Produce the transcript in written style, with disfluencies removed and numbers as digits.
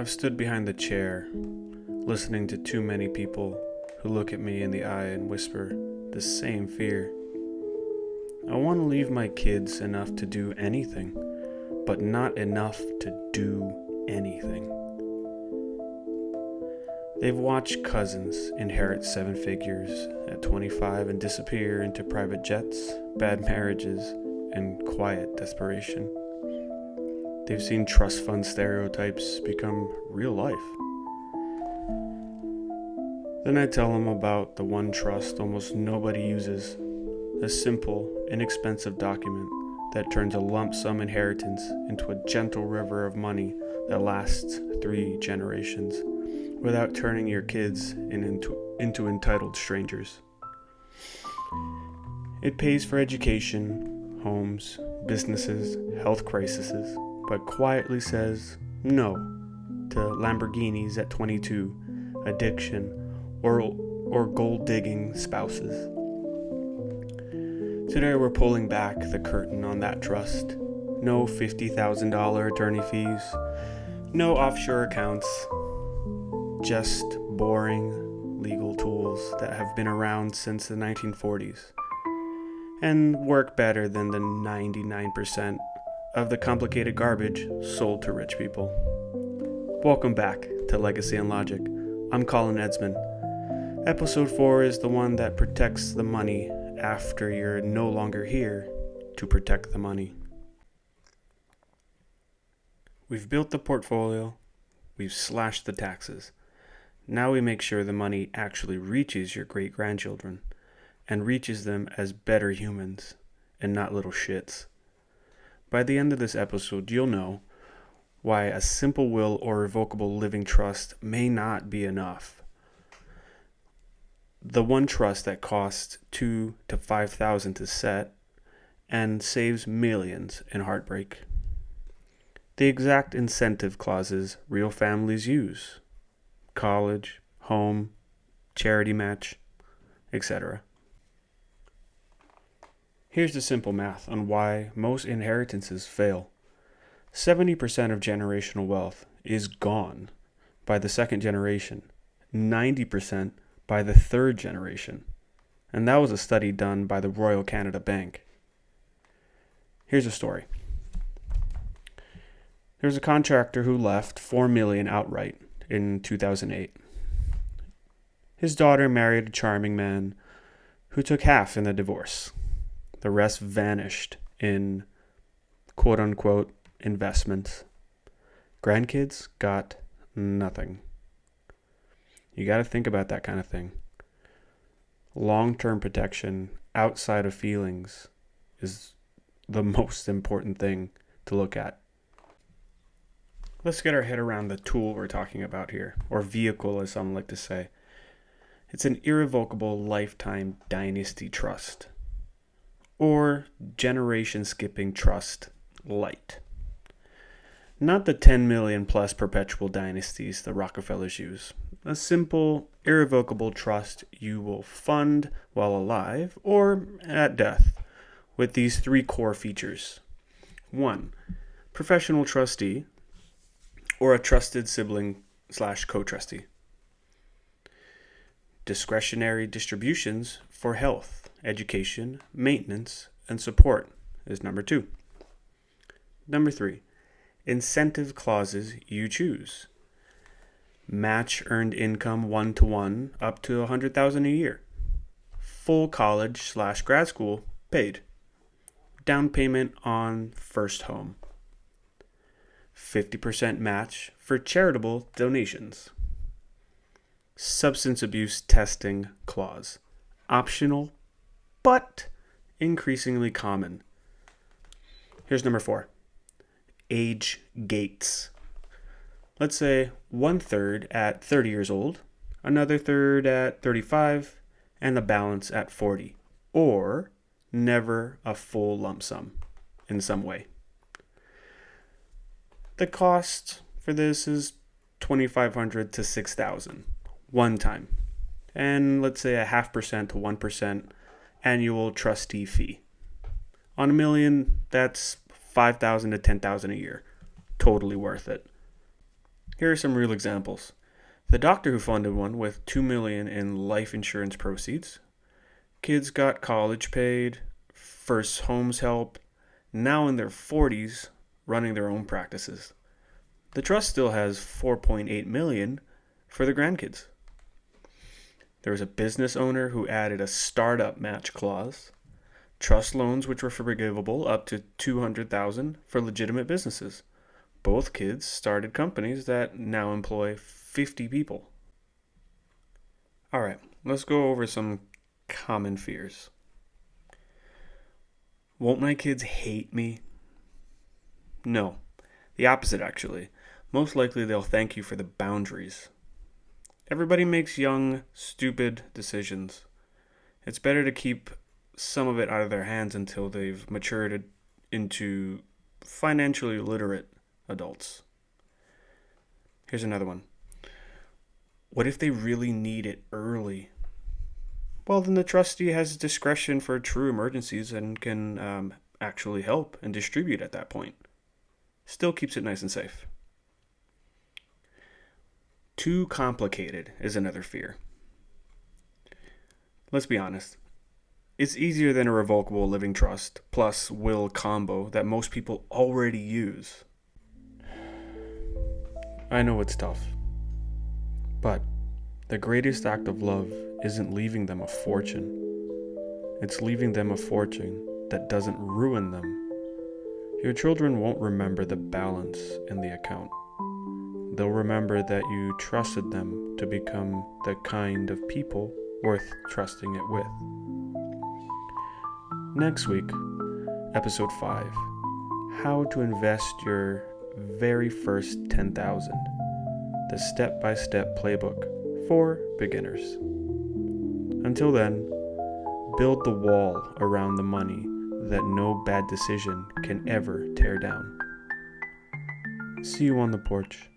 I've stood behind the chair, listening to too many people who look at me in the eye and whisper the same fear. I want to leave my kids enough to do anything, but not enough to do anything. They've watched cousins inherit 7 figures at 25 and disappear into private jets, bad marriages, and quiet desperation. They've seen trust fund stereotypes become real life. Then I tell them about the one trust almost nobody uses, a simple, inexpensive document that turns a lump sum inheritance into a gentle river of money that lasts 3 generations, without turning your kids into entitled strangers. It pays for education, homes, businesses, health crises, but quietly says no to Lamborghinis at 22, addiction, or gold-digging spouses. Today we're pulling back the curtain on that trust. No $50,000 attorney fees, no offshore accounts, just boring legal tools that have been around since the 1940s and work better than the 99% of the complicated garbage sold to rich people. Welcome back to Legacy and Logic. I'm Colin Edsman. Episode 4 is the one that protects the money after you're no longer here to protect the money. We've built the portfolio, we've slashed the taxes. Now we make sure the money actually reaches your great-grandchildren and reaches them as better humans and not little shits. By the end of this episode, you'll know why a simple will or revocable living trust may not be enough. The one trust that costs $2,000 to $5,000 to set and saves millions in heartbreak. The exact incentive clauses real families use. College, home, charity match, etc. Here's the simple math on why most inheritances fail. 70% of generational wealth is gone by the second generation, 90% by the third generation. And that was a study done by the Royal Canada Bank. Here's a story. There's a contractor who left $4 million outright in 2008. His daughter married a charming man who took half in the divorce. The rest vanished in quote-unquote investments. Grandkids got nothing. You got to think about that kind of thing. Long-term protection outside of feelings is the most important thing to look at. Let's get our head around the tool we're talking about here, or vehicle as some like to say. It's an irrevocable lifetime dynasty trust, or generation skipping trust light. Not the 10 million plus perpetual dynasties the Rockefellers use. A simple, irrevocable trust you will fund while alive or at death with these 3 core features. 1. Professional trustee or a trusted sibling / co-trustee. Discretionary distributions for health, education, maintenance, and support is number 2. Number 3. Incentive clauses you choose. Match earned income 1-to-1 up to $100,000 a year. Full college / grad school paid. Down payment on first home. 50% match for charitable donations. Substance abuse testing clause. Optional, but increasingly common. Here's number 4. Age gates. Let's say 1/3 at 30 years old, another third at 35, and the balance at 40. Or never a full lump sum in some way. The cost for this is $2,500 to $6,000 one time. And let's say a 0.5% to 1% annual trustee fee. On $1 million, that's $5,000 to $10,000 a year. Totally worth it. Here are some real examples. The doctor who funded one with $2 million in life insurance proceeds. Kids got college paid, first homes help, now in their 40s running their own practices. The trust still has $4.8 million for the grandkids. There was a business owner who added a startup match clause, trust loans which were forgivable up to $200,000 for legitimate businesses. Both kids started companies that now employ 50 people. All right, let's go over some common fears. Won't my kids hate me? No, the opposite actually. Most likely they'll thank you for the boundaries. Everybody makes young, stupid decisions. It's better to keep some of it out of their hands until they've matured into financially literate adults. Here's another one. What if they really need it early? Well, then the trustee has discretion for true emergencies and can actually help and distribute at that point. Still keeps it nice and safe. Too complicated is another fear. Let's be honest. It's easier than a revocable living trust plus will combo that most people already use. I know it's tough, but the greatest act of love isn't leaving them a fortune. It's leaving them a fortune that doesn't ruin them. Your children won't remember the balance in the account. They'll remember that you trusted them to become the kind of people worth trusting it with. Next week, episode 5, how to invest your very first $10,000, the step-by-step playbook for beginners. Until then, build the wall around the money that no bad decision can ever tear down. See you on the porch.